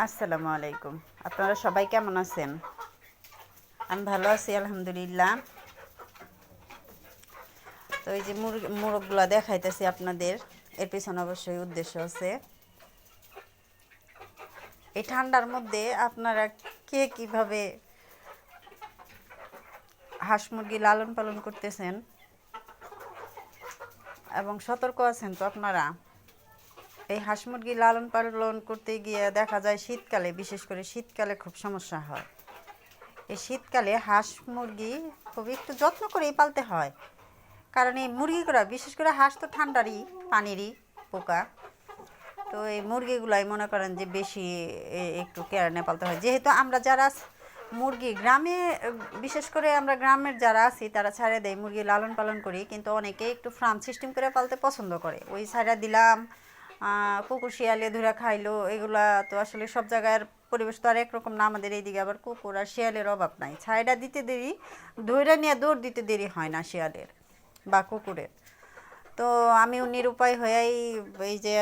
আসসালামু আলাইকুম। আপনারা সবাই কেমন আছেন? আমি ভালো আছি আলহামদুলিল্লাহ। তো এই যে মোরগগুলা দেখাইতেছি আপনাদের, এর পিছনে অবশ্যই উদ্দেশ্য আছে। এই ঠান্ডার মধ্যে আপনারা কে কিভাবে হাঁস মুরগি লালন পালন করতেছেন এবং সতর্ক আছেন তো আপনারা? এই হাঁস মুরগি লালন পালন করতে গিয়ে দেখা যায় শীতকালে, বিশেষ করে শীতকালে খুব সমস্যা হয়। এই শীতকালে হাঁস মুরগি খুব একটু যত্ন করেই পালতে হয়, কারণ এই মুরগিগুলো, বিশেষ করে হাঁস তো ঠান্ডারই পানিরই পোকা। তো এই মুরগিগুলাই মনে করেন যে বেশি একটু কেয়ার নিয়ে পালতে হয়, যেহেতু আমরা যারা মুরগি গ্রামে, বিশেষ করে আমরা গ্রামের যারা আছি তারা ছাড়ে দেয় মুরগি লালন পালন করি, কিন্তু অনেকে একটু ফার্ম সিস্টেম করে পালতে পছন্দ করে। ওই ছাড়া দিলাম, কুকুর শিয়ালে ধরে খাইলো, এগুলা তো আসলে সব জায়গার পরিবেশ তো আর একরকম না। আমাদের এইদিকে আবার কুকুর আর শিয়ালের অভাব নাই, ছাইটা দিতে দেরি, ধৈর্য নিয়ে দৌড় দিতে দেরি হয় না শিয়ালের বা কুকুরের। তো আমি নিরুপায় হয়েই এই যে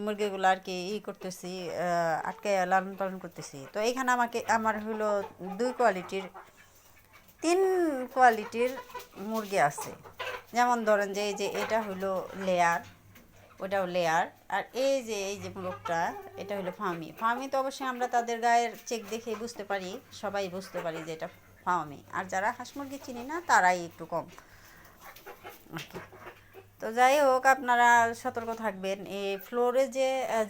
মুরগিগুলো আর কি করতেছি, আটকে লালন পালন করতেছি। তো এইখানে আমার হলো তিন কোয়ালিটির মুরগি আছে। যেমন ধরেন যে এই যে এটা হলো লেয়ার, ওটাও লেয়ার, আর এই যে মোরগটা, এটা হলো ফার্মি। ফার্মি তো অবশ্যই আমরা তাদের গায়ের চেক দেখে বুঝতে পারি, সবাই বুঝতে পারি যে এটা ফার্মি। আর যারা হাঁস মুরগি চিনি না তারাই একটু কম আর কি। তো যাই হোক, আপনারা সতর্ক থাকবেন। এই ফ্লোরে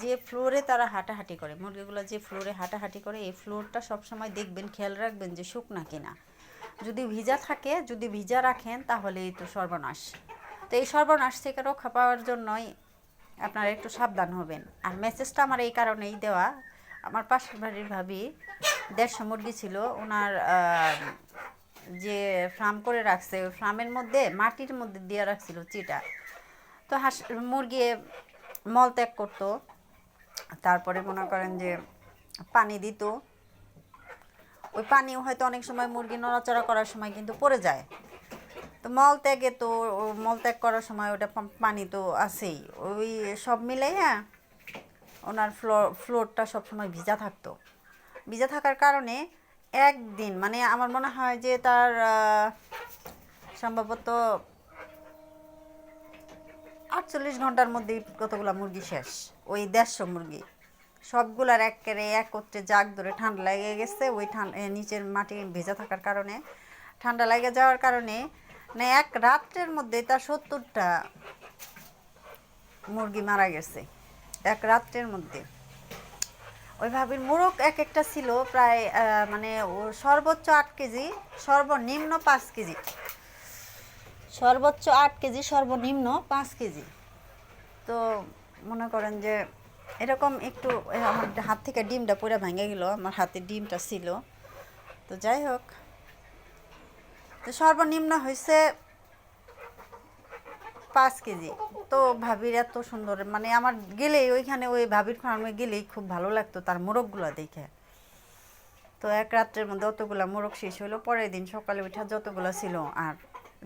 যে ফ্লোরে তারা হাঁটাহাঁটি করে, মুরগিগুলো যে ফ্লোরে হাঁটাহাঁটি করে, এই ফ্লোরটা সবসময় দেখবেন, খেয়াল রাখবেন যে শুকনা কিনা। যদি ভিজা থাকে, যদি ভিজা রাখেন, তাহলেই তো সর্বনাশ। তো এই সর্বনাশ থেকে রক্ষা পাওয়ার জন্যই আপনারা একটু সাবধান হবেন। আর মেসেজটা আমার এই কারণেই দেওয়া, আমার পাশের বাড়ির ভাবি 150 মুরগি ছিল, ওনার যে ফার্ম করে রাখছে, ওই ফার্মের মধ্যে মাটির মধ্যে দিয়ে রাখছিল চিটা। তো হাঁস মুরগি মল ত্যাগ করতো, তারপরে মনে করেন যে পানি দিত। ওই পানিও হয়তো অনেক সময় মুরগি নড়াচড়া করার সময় কিন্তু পড়ে যায়। তো মল ত্যাগে তো, মল ত্যাগ করার সময় ওটা পানি তো আছেই, ওই সব মিলাইয়া ওনার ফ্লোরটা সবসময় ভিজা থাকতো। ভিজা থাকার কারণে একদিন, মানে আমার মনে হয় যে তার সম্ভবত 48 ঘন্টার মধ্যেই কতগুলো মুরগি শেষ। ওই 150 মুরগি সবগুলার একেবারে একত্রে জাগ ধরে ঠান্ডা লেগে গেছে। ওই নিচের মাটি ভেজা থাকার কারণে, ঠান্ডা লেগে যাওয়ার কারণে, মানে এক রাত্রের মধ্যে তার 70টা মুরগি মারা গেছে এক রাত্রের মধ্যে। ওই ভাবির মোরগ এক একটা ছিল প্রায় মানে সর্বোচ্চ 8 কেজি, সর্বনিম্ন 5 কেজি। সর্বোচ্চ 8 কেজি, সর্বনিম্ন 5 কেজি। তো মনে করেন যে এরকম একটু আমার হাত থেকে ডিমটা পুরো ভেঙে গেল, আমার হাতে ডিমটা ছিল। তো যাই হোক, তো সর্বনিম্ন হয়েছে 5 কেজি। তো ভাবির এত সুন্দর, মানে আমার গেলেই ওইখানে, ওই ভাবির ফার্মে গেলেই খুব ভালো লাগতো তার মোরগগুলো দেখে। তো এক রাত্রের মধ্যে অতগুলো মোরগ শেষ হলো। পরের দিন সকালে উঠে যতগুলো ছিল, আর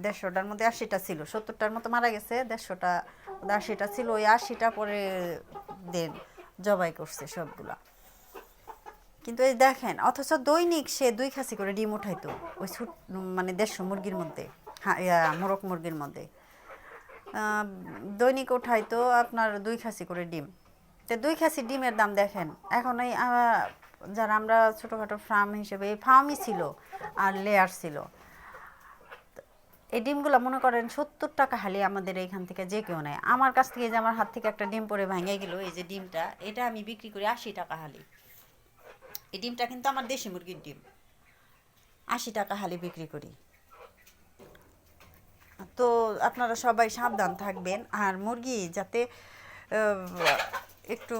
150টার মধ্যে 80টা ছিল, 70টার মতো মারা গেছে, 150টা 80টা ছিল। ওই 80টা পরে দিন জবাই করছে সবগুলা। কিন্তু এই দেখেন, অথচ দৈনিক সে 2 খাসি করে ডিম উঠাইতো ওই মানে 150 মুরগির মধ্যে, মোরগ মুরগির মধ্যে দৈনিক উঠাইতো আপনার 2 খাসি করে ডিম। তো 2 খাসি ডিমের দাম দেখেন। এখন এই যারা আমরা ছোটোখাটো ফার্ম হিসেবে, এই ফার্মই ছিল আর লেয়ার ছিল, এই ডিমগুলো মনে করেন 70 টাকা হালি আমাদের এইখান থেকে যে কেউ নেয়। আমার কাছ থেকে যে আমার হাত থেকে একটা ডিম পরে ভেঙে গেল, এই যে ডিমটা, এটা আমি বিক্রি করি 80 টাকা হালি। এই ডিমটা কিন্তু আমার দেশি মুরগির ডিম, 80 টাকা হালি বিক্রি করি। তো আপনারা সবাই সাবধান থাকবেন। আর মুরগি যাতে একটু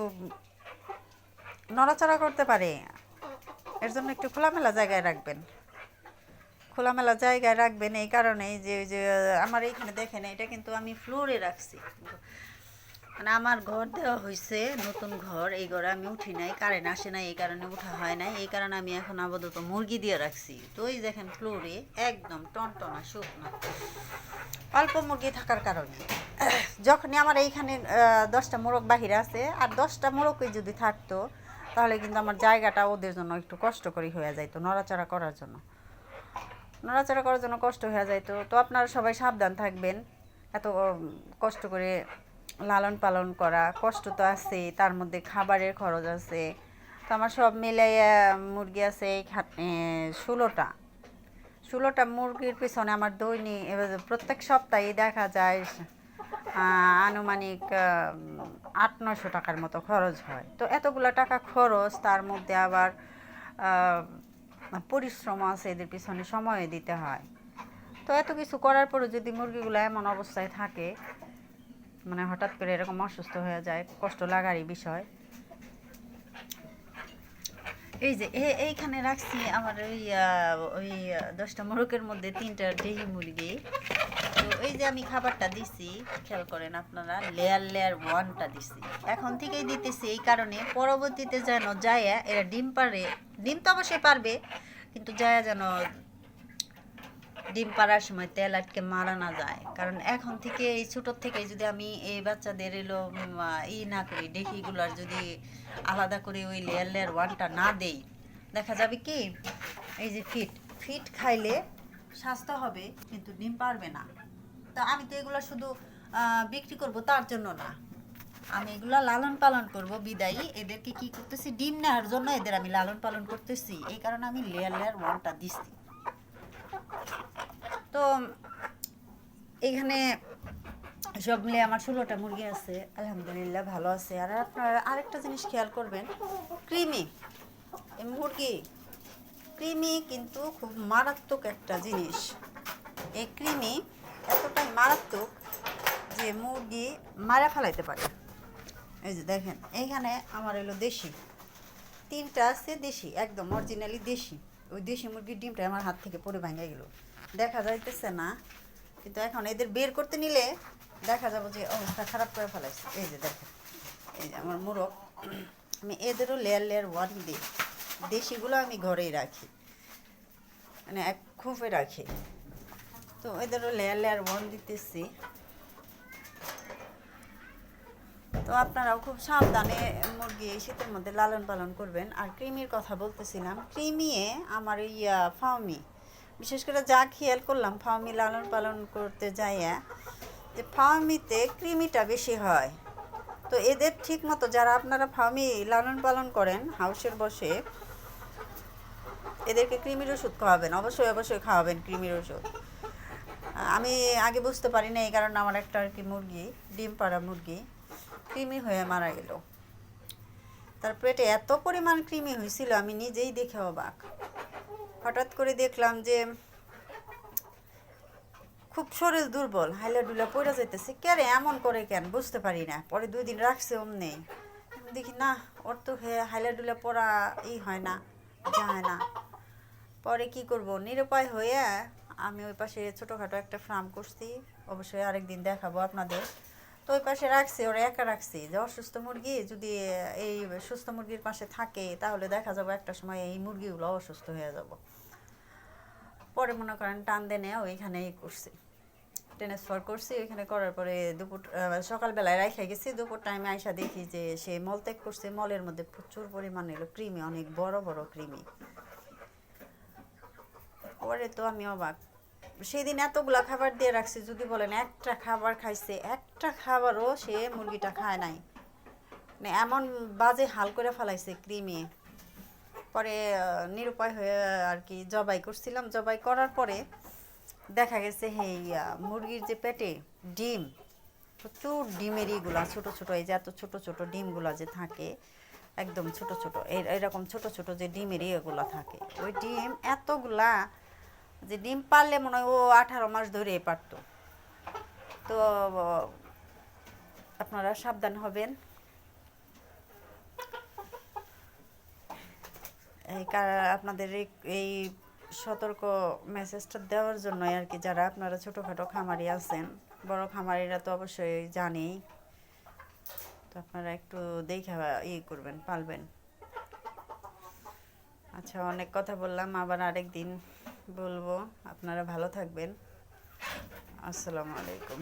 নড়াচড়া করতে পারে, এর জন্য একটু খোলামেলা জায়গায় রাখবেন। খোলামেলা জায়গায় রাখবেন এই কারণেই যে আমার এইখানে দেখেন, এটা কিন্তু আমি ফ্লোরে রাখছি। মানে আমার ঘর দেওয়া হয়েছে, নতুন ঘর, এই ঘরে আমি উঠি নাই, কারেন্ট আসে নাই, এই কারণে উঠা হয় নাই। এই কারণে আমি এখন আপাতত মুরগি দিয়ে রাখছি। তো এই দেখেন ফ্লোরে একদম টনটনা শুকনা, অল্প মুরগি থাকার কারণে। যখনই আমার এইখানে 10টা মোরগ বাহিরে আছে, আর 10টা মোরগই যদি থাকতো, তাহলে কিন্তু আমার জায়গাটা ওদের জন্য একটু কষ্টকরই হয়ে যাইতো নড়াচড়া করার জন্য। নড়াচড়া করার জন্য কষ্ট হয়ে যাইতো। তো আপনারা সবাই সাবধান থাকবেন। এত কষ্ট করে লালন পালন করা কষ্ট তো আছে, তার মধ্যে খাবারের খরচ আছে। তো আমার সব মিলাইয়া মুরগি আছে 16টা। 16টা মুরগির পিছনে আমার দৈনিক প্রত্যেক সপ্তাহে দেখা যায় আনুমানিক 800-900 টাকার মতো খরচ হয়। তো এতগুলো টাকা খরচ, তার মধ্যে আবার পরিশ্রম আছে, এদের পিছনে সময় দিতে হয়। তো এত কিছু করার পরে যদি মুরগিগুলো এমন অবস্থায় থাকে, মানে হঠাৎ করে এরকম অসুস্থ হয়ে যায়, কষ্ট লাগারই বিষয়। এই যে এইখানে রাখছি আমার ওই 10টা মোরগের মধ্যে 3টা দেশি মুরগি। তো এই যে আমি খাবারটা দিছি, খেয়াল করেন আপনারা, লেয়ার 1টা দিছি। এখন থেকেই দিতেছি এই কারণে পরবর্তীতে যেন যায় এরা ডিম পারে। ডিম তো অবশ্যই পারবে, কিন্তু যায় যেন ডিম পাড়ার সময় তেল আটকে মারা না যায়। কারণ এখন থেকে এই ছোটোর থেকে যদি আমি এই বাচ্চাদের না করি, ডেকিগুলার যদি আলাদা করে ওই লেয়ার 1টা না দেই, দেখা যাবে কি এই যে ফিট খাইলে স্বাস্থ্য হবে কিন্তু ডিম পারবে না। তো আমি তো এগুলো শুধু বিক্রি করব তার জন্য না, আমি এগুলো লালন পালন করব বিদায়ী এদেরকে কি করতেছি, ডিম নেওয়ার জন্য এদের আমি লালন পালন করতেছি। এই কারণে আমি লেয়ার 1টা দিচ্ছি। তো এখানে সব মিলে আমার 16টা মুরগি আছে, আলহামদুলিল্লাহ ভালো আছে। আর আপনারা আরেকটা জিনিস খেয়াল করবেন, কৃমি। এই কৃমি কিন্তু খুব মারাত্মক একটা জিনিস। এই কৃমি এতটাই মারাত্মক যে মুরগি মারা ফেলাইতে পারে। এই যে দেখেন, এইখানে আমার হলো দেশি 3টা আছে, দেশি একদম অরিজিনালি দেশি। ওই দেশি মুরগির ডিমটা আমার হাত থেকে পড়ে ভেঙে গেল, দেখা যাইতেছে না, কিন্তু এখন এদের বের করতে নিলে দেখা যাবো যে অবস্থা খারাপ করে ফেলাইছে। এই যে দেখেন, এই যে আমার মোরগ, আমি এদেরও লেয়ার 1 দিই। দেশিগুলো আমি ঘরেই রাখি, মানে এক খুফে রাখি। তো এদেরও লেয়ার 1 দিতেছি। তো আপনারাও খুব সাবধানে মুরগি শীতের মধ্যে লালন পালন করবেন। আর কৃমির কথা বলতেছিলাম, কৃমিয়ে আমার ফার্মি, বিশেষ করে যা খেয়াল করলাম ফার্মি লালন পালন করতে যাইয়া, যে ফার্মিতে কৃমিটা বেশি হয়। তো এদের ঠিক মতো যারা আপনারা ফার্মি লালন পালন করেন হাউসের বসে, এদেরকে কৃমির ওষুধ খাওয়াবেন, অবশ্যই খাওয়াবেন কৃমির ওষুধ। আমি আগে বুঝতে পারি না, এই কারণে আমার একটা আর কি মুরগি, ডিম পাড়া মুরগি, কৃমি হয়ে মারা গেল। তার পেটে এত পরিমাণ কৃমি হয়েছিল, আমি নিজেই দেখে অবাক। হঠাৎ করে দেখলাম যে খুব শরীর দুর্বল, হাইলা ডুলা পড়ে যেতেছে। কেন এমন করে কেন বুঝতে পারি না। পরে 2 দিন রাখছে অমনি, দেখি না ওর তো হাইলা ডুলা পড়া হয় না, যায় না। পরে কি করব, নিরুপায় হয়ে আমি ওই পাশে ছোটোখাটো একটা ফার্ম করছি, অবশ্যই আরেকদিন দেখাবো আপনাদের। তো ওই পাশে রাখছি, ওরা একা রাখছি, যে অসুস্থ মুরগি যদি এই সুস্থ মুরগির পাশে থাকে তাহলে দেখা যাবে একটা সময় এই মুরগিগুলো অসুস্থ হয়ে যাব। পরে মনে করেন টান দেনে ওইখানেই করছি, ট্রান্সফার করছি। ওইখানে করার পরে সকালবেলায় রাইখা গেছি, দুপুর টাইমে আইসা দেখি যে সে মলত্যাগ করছে। মলের মধ্যে প্রচুর পরিমাণে কৃমি, অনেক বড় বড় কৃমি। পরে তো আমি অবাক, সেদিন এতগুলা খাবার দিয়ে রাখছি, যদি বলেন একটা খাবার খাইছে, একটা খাবারও সে মুরগিটা খায় নাই, মানে এমন বাজে হাল করে ফেলাইছে কৃমি। পরে নিরুপায় হয়ে আর কি জবাই করছিলাম। জবাই করার পরে দেখা গেছে মুরগির যে পেটে ডিম, প্রচুর ডিমের ইগুলা ছোটো ছোটো, এই যে এত ছোটো ছোটো ডিমগুলা যে থাকে, একদম ছোটো ছোটো, এরকম ছোটো ছোটো যে ডিমের ইয়েগুলো থাকে, ওই ডিম এতগুলা যে ডিম পারলে মনে হয় ও 18 মাস ধরে পারত। তো আপনারা সাবধান হবেন। আপনাদের এই সতর্ক মেসেজটা দেওয়ার জন্যই আর কি, যারা আপনারা ছোটোখাটো খামারি আছেন, বড় খামারিরা তো অবশ্যই জানেই। তো আপনারা একটু দেখে করবেন, পালবেন। আচ্ছা, অনেক কথা বললাম, আবার আরেকদিন বলবো। আপনারা ভালো থাকবেন। আসসালামু আলাইকুম।